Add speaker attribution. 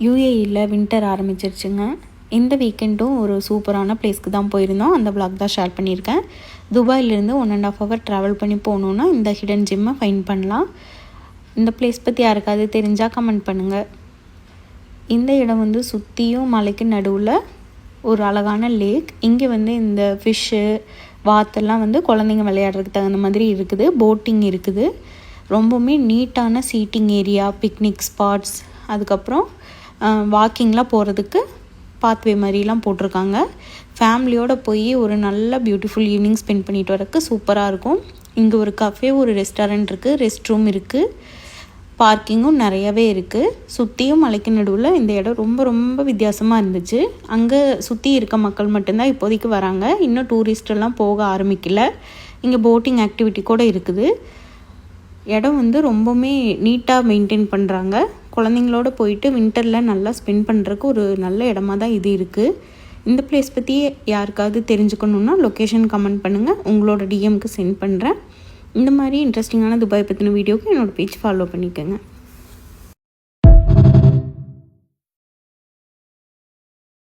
Speaker 1: யூஏஇயில் winter ஆரம்பிச்சிருச்சுங்க. இந்த வீக்கெண்டும் ஒரு சூப்பரான பிளேஸ்க்கு தான் போயிருந்தோம். அந்த vlog தான் ஷேர் பண்ணியிருக்கேன். துபாயிலேருந்து 1.5 hour ட்ராவல் பண்ணி போகணுன்னா இந்த ஹிடன் ஜிம்மை ஃபைண்ட் பண்ணலாம். இந்த பிளேஸ் பற்றி யாருக்காவது தெரிஞ்சால் கமெண்ட் பண்ணுங்கள். இந்த இடம் வந்து சுற்றியும் மலைக்கு நடுவில் ஒரு அழகான லேக். இங்கே வந்து இந்த ஃபிஷ்ஷு வாத்தெல்லாம் வந்து குழந்தைங்க விளையாடுறதுக்கு தகுந்த மாதிரி இருக்குது. போட்டிங் இருக்குது. ரொம்பவுமே நீட்டான சீட்டிங் ஏரியா, பிக்னிக் ஸ்பாட்ஸ், அதுக்கப்புறம் வாக்கிங்லாம் போகிறதுக்கு பாத்வே மாதிரிலாம் போட்டிருக்காங்க. ஃபேமிலியோடு போய் ஒரு நல்ல பியூட்டிஃபுல் ஈவினிங் ஸ்பெண்ட் பண்ணிட்டு வரக்கு சூப்பராக இருக்கும். இங்கே ஒரு கஃபே, ஒரு ரெஸ்டாரண்ட் இருக்குது, ரெஸ்ட் ரூம் இருக்குது, பார்க்கிங்கும் நிறையவே இருக்குது. சுற்றியும் மலைக்கு நடுவில் இந்த இடம் ரொம்ப ரொம்ப வித்தியாசமாக இருந்துச்சு. அங்கே சுற்றி இருக்க மக்கள் மட்டும்தான் இப்போதைக்கு வராங்க. இன்னும் டூரிஸ்டெல்லாம் போக ஆரம்பிக்கல. இங்கே போட்டிங் ஆக்டிவிட்டி கூட இருக்குது. இடம் வந்து ரொம்பவுமே நீட்டாக மெயின்டைன் பண்ணுறாங்க. குழந்தைங்களோட போயிட்டு வின்டரில் நல்லா ஸ்பெண்ட் பண்ணுறதுக்கு ஒரு நல்ல இடமா தான் இது இருக்குது. இந்த பிளேஸ் பற்றி யாருக்காவது தெரிஞ்சுக்கணுன்னா லொக்கேஷன் கமெண்ட் பண்ணுங்கள். உங்களோட டிஎம்க்கு சென்ட் பண்ணுறேன். இந்த மாதிரி இன்ட்ரெஸ்டிங்கான துபாய் பற்றின வீடியோக்கு என்னோடய பேஜ் ஃபாலோ பண்ணிக்கோங்க.